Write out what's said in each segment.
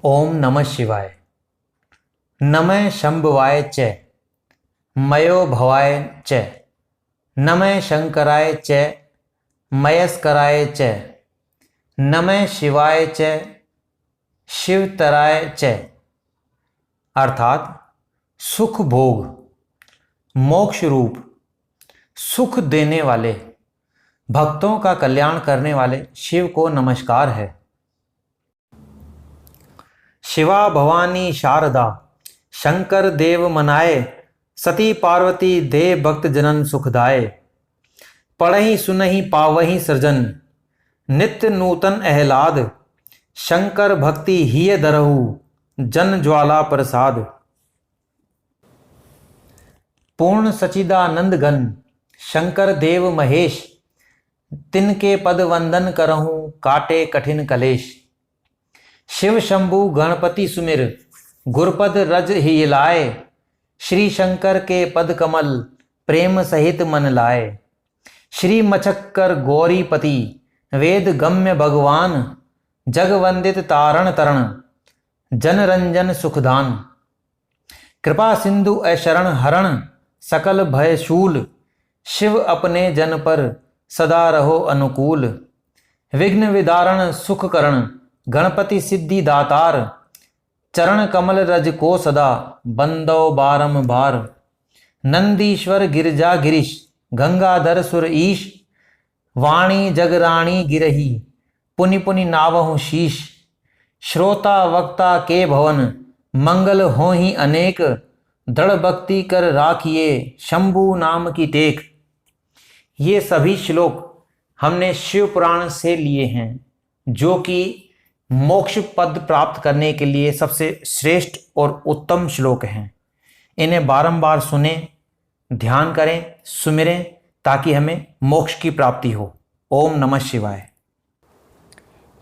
ओम नमः शिवाय। नमः शंभवाय च मयो भवाय च नमः शंकराय च मयस्कराय च नमः शिवाय च शिवतराय च। अर्थात सुख भोग, मोक्ष रूप, सुख देने वाले, भक्तों का कल्याण करने वाले शिव को नमस्कार है। शिवा भवानी शारदा शंकर देव मनाए, सती पार्वती दे भक्त जनन सुखदाय। पढ़हि सुनहि पावहि सृजन, नित्य नूतन अहलाद। शंकर भक्ति हिय दरहु, जन ज्वाला प्रसाद। पूर्ण सचिदानंद घन शंकर देव महेश, तिनके पद वंदन करहूँ काटे कठिन कलेश। शिव शंभु गणपति सुमिर, गुरपद रज ही लाए। श्री शंकर के पद कमल, प्रेम सहित मन लाए। श्री मचक्कर गौरीपति, वेद गम्य भगवान। जग वंदित तारण तरण, जन रंजन सुखदान। कृपा सिंधु अशरण हरण, सकल भय शूल। शिव अपने जन पर सदा रहो अनुकूल। विघ्न विदारण सुख करण, गणपति सिद्धि दातार। चरण कमल रज को सदा, बंदो बारंबार। नंदीश्वर गिरजा गिरीश, गंगाधर सुर ईश। वाणी जगराणी गिरही, पुनि पुनि नावहु शीश। श्रोता वक्ता के भवन, मंगल होहि अनेक। दृढ़ भक्ति कर राखिए, शंभु नाम की टेक। ये सभी श्लोक हमने शिव पुराण से लिए हैं, जो कि मोक्ष पद प्राप्त करने के लिए सबसे श्रेष्ठ और उत्तम श्लोक हैं। इन्हें बारंबार सुने, ध्यान करें, सुमिरें, ताकि हमें मोक्ष की प्राप्ति हो। ओम नमः शिवाय।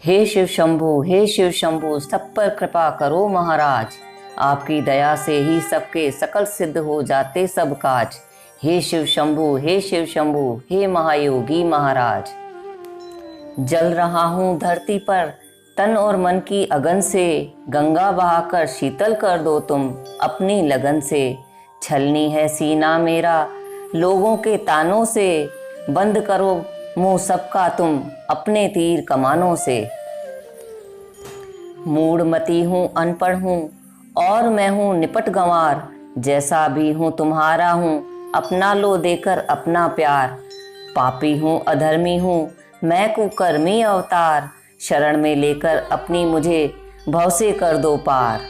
हे शिव शंभु, सब पर कृपा करो महाराज। आपकी दया से ही सबके सकल सिद्ध हो जाते सब काज। हे शिव शंभु, हे महायोगी महाराज। जल रहा हूँ धरती पर तन और मन की अगन से। गंगा बहाकर शीतल कर दो तुम अपनी लगन से। छलनी है सीना मेरा लोगों के तानों से। बंद करो मुंह सबका तुम अपने तीर कमानों से। मूढ़मती हूँ, अनपढ़ हूँ और मैं हूँ निपट गंवार। जैसा भी हूँ तुम्हारा हूँ, अपना लो देकर अपना प्यार। पापी हूँ, अधर्मी हूँ, मैं कुकर्मी अवतार। शरण में लेकर अपनी मुझे भव से कर दो पार।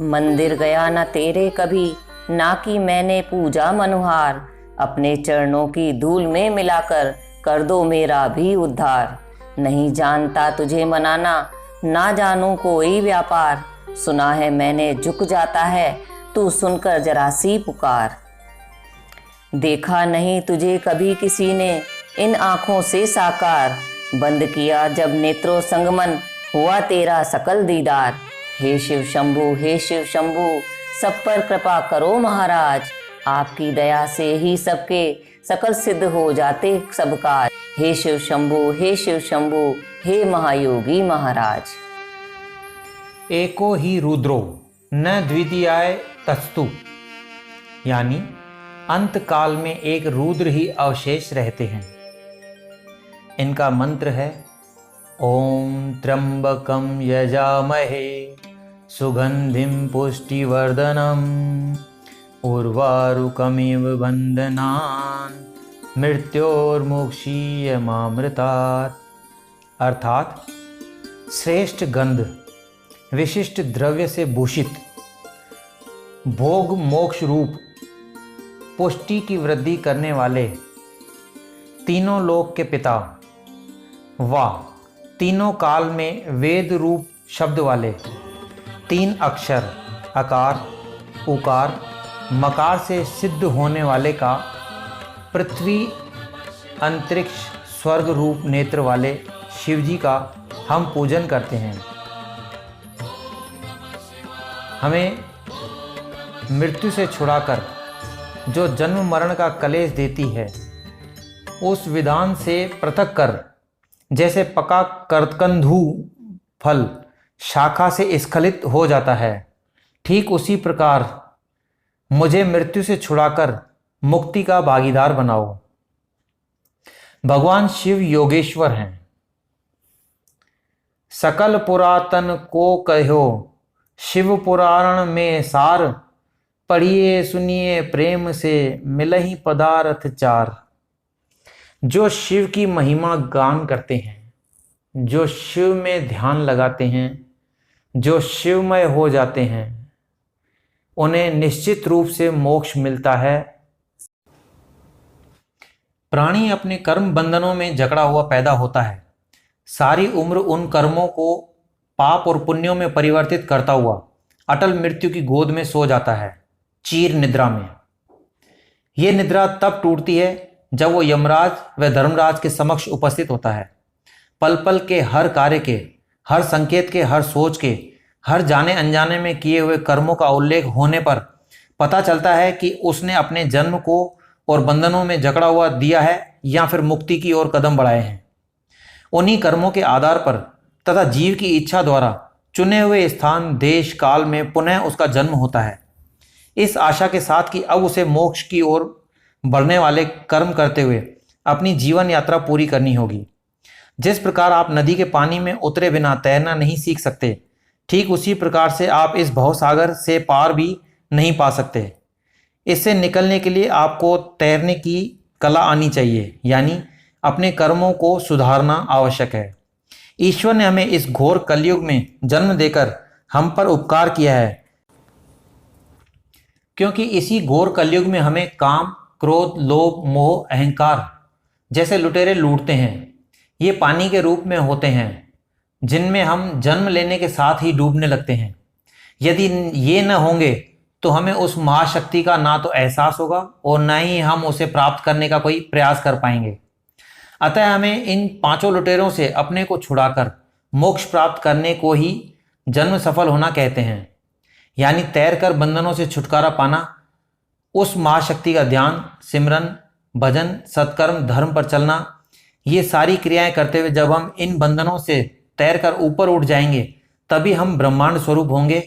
मंदिर गया न तेरे कभी, ना की मैंने पूजा मनुहार। अपने चरणों की धूल में मिलाकर कर दो मेरा भी उद्धार। नहीं जानता तुझे मनाना, ना जानू कोई व्यापार। सुना है मैंने झुक जाता है, तू सुनकर जरा सी पुकार। देखा नहीं तुझे कभी किसी ने इन आँखों से साकार। बंद किया जब नेत्रों संगमन, हुआ तेरा सकल दीदार। हे शिव शंभु, सब पर कृपा करो महाराज। आपकी दया से ही सबके सकल सिद्ध हो जाते सब काज। हे शिव शंभु, हे महायोगी महाराज। एको ही रुद्रो न द्वितीयाय तस्तु, यानी अंत काल में एक रुद्र ही अवशेष रहते हैं। इनका मंत्र है ओम त्र्यंबकम यजामहे सुगंधिम पुष्टिवर्धनम उर्वारुकमिव बंधनान् मृत्योर्मुक्षीयमामृतात्। अर्थात श्रेष्ठ गंध, विशिष्ट द्रव्य से भूषित, भोग मोक्ष रूप, पुष्टि की वृद्धि करने वाले, तीनों लोक के पिता व तीनों काल में वेद रूप शब्द वाले, तीन अक्षर अकार उकार मकार से सिद्ध होने वाले का पृथ्वी अंतरिक्ष स्वर्ग रूप नेत्र वाले शिवजी का हम पूजन करते हैं। हमें मृत्यु से छुड़ाकर जो जन्म मरण का कलेश देती है, उस विधान से पृथक कर, जैसे पका करकंधू फल शाखा से स्खलित हो जाता है, ठीक उसी प्रकार मुझे मृत्यु से छुड़ाकर मुक्ति का भागीदार बनाओ। भगवान शिव योगेश्वर हैं। सकल पुरातन को कहो, शिव पुराण में सार, पढ़िए सुनिए प्रेम से, मिलहि पदार्थ चार। जो शिव की महिमा गान करते हैं, जो शिव में ध्यान लगाते हैं, जो शिवमय हो जाते हैं, उन्हें निश्चित रूप से मोक्ष मिलता है। प्राणी अपने कर्म बंधनों में जकड़ा हुआ पैदा होता है। सारी उम्र उन कर्मों को पाप और पुण्यों में परिवर्तित करता हुआ अटल मृत्यु की गोद में सो जाता है, चीर निद्रा में। यह निद्रा तब टूटती है जब वो यमराज व धर्मराज के समक्ष उपस्थित होता है। पल पल के हर कार्य के, हर संकेत के, हर सोच के, हर जाने अनजाने में किए हुए कर्मों का उल्लेख होने पर पता चलता है कि उसने अपने जन्म को और बंधनों में जकड़ा हुआ दिया है या फिर मुक्ति की ओर कदम बढ़ाए हैं। उन्हीं कर्मों के आधार पर तथा जीव की इच्छा द्वारा चुने हुए स्थान, देश, काल में पुनः उसका जन्म होता है, इस आशा के साथ कि अब उसे मोक्ष की ओर बढ़ने वाले कर्म करते हुए अपनी जीवन यात्रा पूरी करनी होगी। जिस प्रकार आप नदी के पानी में उतरे बिना तैरना नहीं सीख सकते, ठीक उसी प्रकार से आप इस भवसागर से पार भी नहीं पा सकते। इससे निकलने के लिए आपको तैरने की कला आनी चाहिए, यानी अपने कर्मों को सुधारना आवश्यक है। ईश्वर ने हमें इस घोर कलयुग में जन्म देकर हम पर उपकार किया है, क्योंकि इसी घोर कलयुग में हमें काम, क्रोध, लोभ, मोह, अहंकार जैसे लुटेरे लूटते हैं। ये पानी के रूप में होते हैं जिनमें हम जन्म लेने के साथ ही डूबने लगते हैं। यदि ये न होंगे तो हमें उस महाशक्ति का ना तो एहसास होगा और ना ही हम उसे प्राप्त करने का कोई प्रयास कर पाएंगे। अतः हमें इन पांचों लुटेरों से अपने को छुड़ाकर मोक्ष प्राप्त करने को ही जन्म सफल होना कहते हैं, यानी तैर कर बंधनों से छुटकारा पाना। उस महाशक्ति का ध्यान, सिमरन, भजन, सत्कर्म, धर्म पर चलना, ये सारी क्रियाएं करते हुए जब हम इन बंधनों से तैर कर ऊपर उठ जाएंगे, तभी हम ब्रह्मांड स्वरूप होंगे।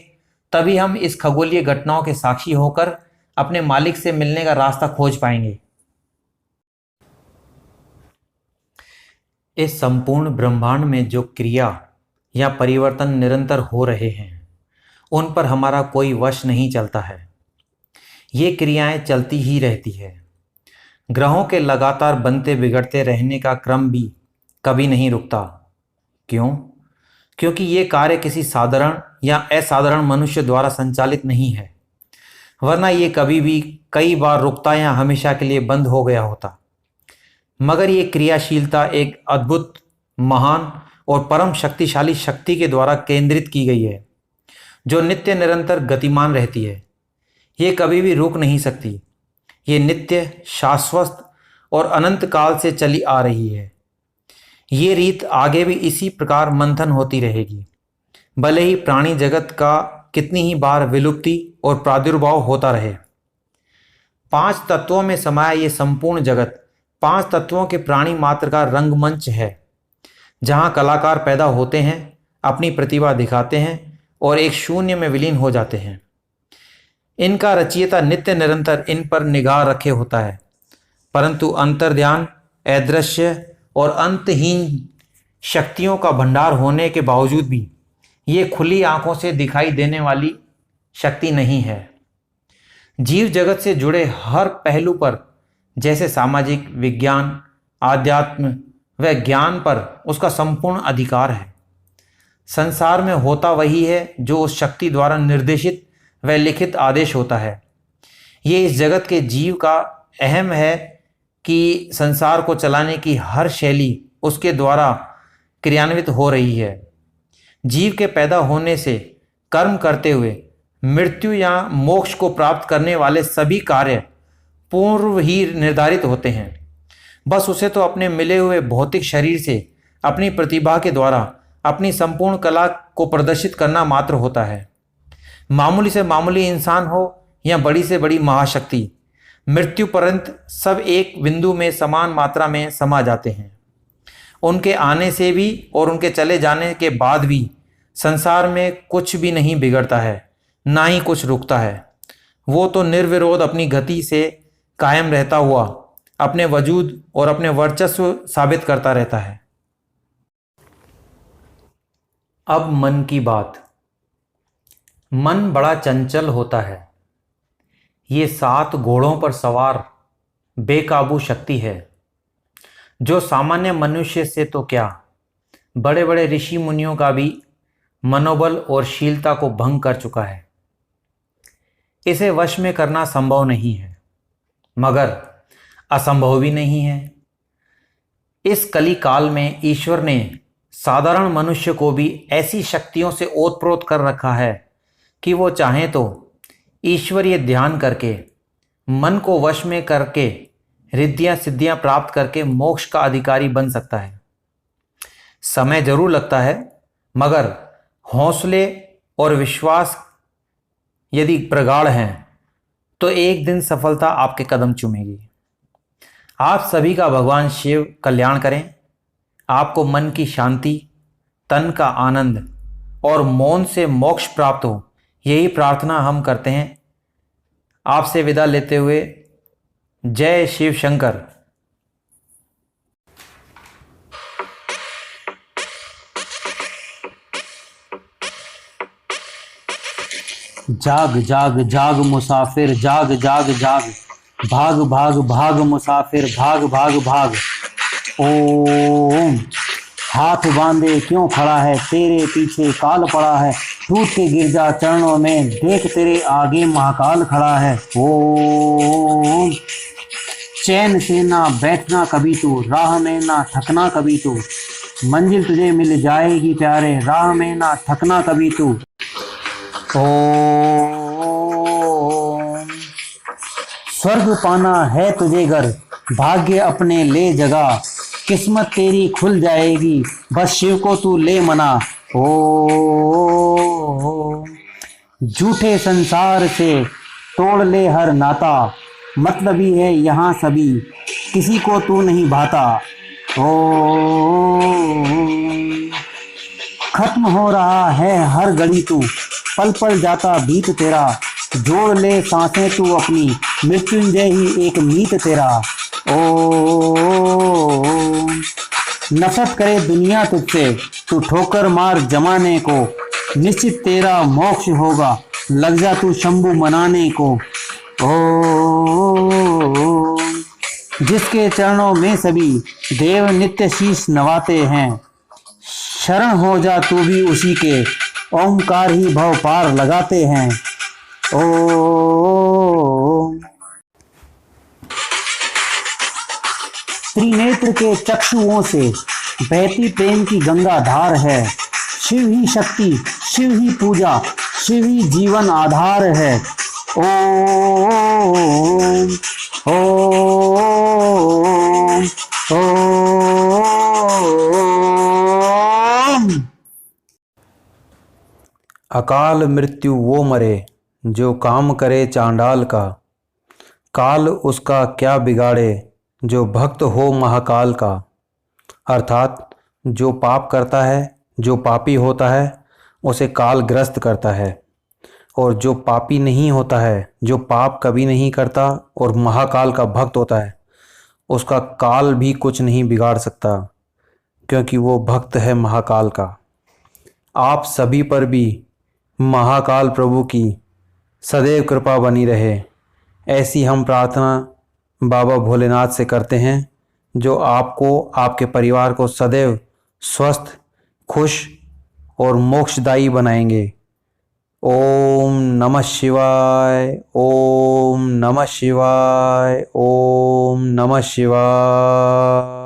तभी हम इस खगोलीय घटनाओं के साक्षी होकर अपने मालिक से मिलने का रास्ता खोज पाएंगे। इस संपूर्ण ब्रह्मांड में जो क्रिया या परिवर्तन निरंतर हो रहे हैं, उन पर हमारा कोई वश नहीं चलता है। ये क्रियाएं चलती ही रहती है। ग्रहों के लगातार बनते बिगड़ते रहने का क्रम भी कभी नहीं रुकता। क्यों? क्योंकि ये कार्य किसी साधारण या असाधारण मनुष्य द्वारा संचालित नहीं है, वरना ये कभी भी कई बार रुकता या हमेशा के लिए बंद हो गया होता। मगर ये क्रियाशीलता एक अद्भुत, महान और परम शक्तिशाली शक्ति के द्वारा केंद्रित की गई है, जो नित्य निरंतर गतिमान रहती है। ये कभी भी रुक नहीं सकती। ये नित्य, शाश्वत और अनंत काल से चली आ रही है। ये रीत आगे भी इसी प्रकार मंथन होती रहेगी, भले ही प्राणी जगत का कितनी ही बार विलुप्ति और प्रादुर्भाव होता रहे। 5 तत्वों में समाया ये संपूर्ण जगत 5 तत्वों के प्राणी मात्र का रंगमंच है, जहाँ कलाकार पैदा होते हैं, अपनी प्रतिभा दिखाते हैं और एक शून्य में विलीन हो जाते हैं। इनका रचयिता नित्य निरंतर इन पर निगाह रखे होता है, परंतु अंतर्ध्यान, अदृश्य और अंतहीन शक्तियों का भंडार होने के बावजूद भी ये खुली आंखों से दिखाई देने वाली शक्ति नहीं है। जीव जगत से जुड़े हर पहलू पर, जैसे सामाजिक, विज्ञान, आध्यात्म व ज्ञान पर उसका संपूर्ण अधिकार है। संसार में होता वही है जो उस शक्ति द्वारा निर्देशित व लिखित आदेश होता है। ये इस जगत के जीव का अहम है कि संसार को चलाने की हर शैली उसके द्वारा क्रियान्वित हो रही है। जीव के पैदा होने से कर्म करते हुए मृत्यु या मोक्ष को प्राप्त करने वाले सभी कार्य पूर्व ही निर्धारित होते हैं। बस उसे तो अपने मिले हुए भौतिक शरीर से अपनी प्रतिभा के द्वारा अपनी संपूर्ण कला को प्रदर्शित करना मात्र होता है। मामूली से मामूली इंसान हो या बड़ी से बड़ी महाशक्ति, मृत्यु पर्यंत सब एक बिंदु में समान मात्रा में समा जाते हैं। उनके आने से भी और उनके चले जाने के बाद भी संसार में कुछ भी नहीं बिगड़ता है, ना ही कुछ रुकता है। वो तो निर्विरोध अपनी गति से कायम रहता हुआ अपने वजूद और अपने वर्चस्व साबित करता रहता है। अब मन की बात। मन बड़ा चंचल होता है। ये 7 घोड़ों पर सवार बेकाबू शक्ति है, जो सामान्य मनुष्य से तो क्या, बड़े बड़े ऋषि मुनियों का भी मनोबल और शीलता को भंग कर चुका है। इसे वश में करना संभव नहीं है, मगर असंभव भी नहीं है। इस कली काल में ईश्वर ने साधारण मनुष्य को भी ऐसी शक्तियों से ओतप्रोत कर रखा है कि वो चाहे तो ईश्वरीय ध्यान करके, मन को वश में करके रिद्धियां सिद्धियां प्राप्त करके मोक्ष का अधिकारी बन सकता है। समय जरूर लगता है, मगर हौसले और विश्वास यदि प्रगाढ़ हैं तो एक दिन सफलता आपके कदम चूमेगी। आप सभी का भगवान शिव कल्याण करें, आपको मन की शांति, तन का आनंद और मौन से मोक्ष प्राप्त हो, यही प्रार्थना हम करते हैं। आपसे विदा लेते हुए जय शिव शंकर। जाग जाग जाग मुसाफिर, जाग जाग जाग, भाग भाग भाग मुसाफिर, भाग भाग भाग। ओम। हाथ बांधे क्यों खड़ा है, तेरे पीछे काल पड़ा है, टूट के गिर जा चरणों में, देख तेरे आगे महाकाल खड़ा है। ओम। चैन से ना बैठना कभी तू, राह में ना थकना कभी तू, मंजिल तुझे मिल जाएगी प्यारे, राह में ना थकना कभी तू। ओम। स्वर्ग पाना है तुझे घर, भाग्य अपने ले जगा, किस्मत तेरी खुल जाएगी, बस शिव को तू ले मना। ओम। झूठे संसार से तोड़ ले हर नाता, मतलबी है यहाँ सभी, किसी को तू नहीं भाता। ओम। खत्म हो रहा है हर घड़ी तू, पल पल जाता बीत तेरा, जोड़ ले सांसें तू अपनी, मृत्युंजय ही एक मीत तेरा। ओम। नफरत करे दुनिया तुझसे, तू ठोकर मार जमाने को, निश्चित तेरा मोक्ष होगा, लग जा तू शंभु मनाने को। ओम। जिसके चरणों में सभी देव नित्य शीश नवाते हैं, शरण हो जा तू भी उसी के, ओमकार ही भव पार लगाते हैं। ओम। त्रिनेत्र के चक्षुओं से बहती प्रेम की गंगा धार है, शिव ही शक्ति, शिव ही पूजा, शिव ही जीवन आधार है। ओम ओम ओम। अकाल मृत्यु वो मरे, जो काम करे चांडाल का, काल उसका क्या बिगाड़े, जो भक्त हो महाकाल का। अर्थात जो पाप करता है, जो पापी होता है, उसे काल ग्रस्त करता है, और जो पापी नहीं होता है, जो पाप कभी नहीं करता और महाकाल का भक्त होता है, उसका काल भी कुछ नहीं बिगाड़ सकता, क्योंकि वो भक्त है महाकाल का। आप सभी पर भी महाकाल प्रभु की सदैव कृपा बनी रहे, ऐसी हम प्रार्थना बाबा भोलेनाथ से करते हैं, जो आपको, आपके परिवार को सदैव स्वस्थ, खुश और मोक्षदायी बनाएंगे। ओम नमः शिवाय, ओम नमः शिवाय, ओम नमः शिवाय।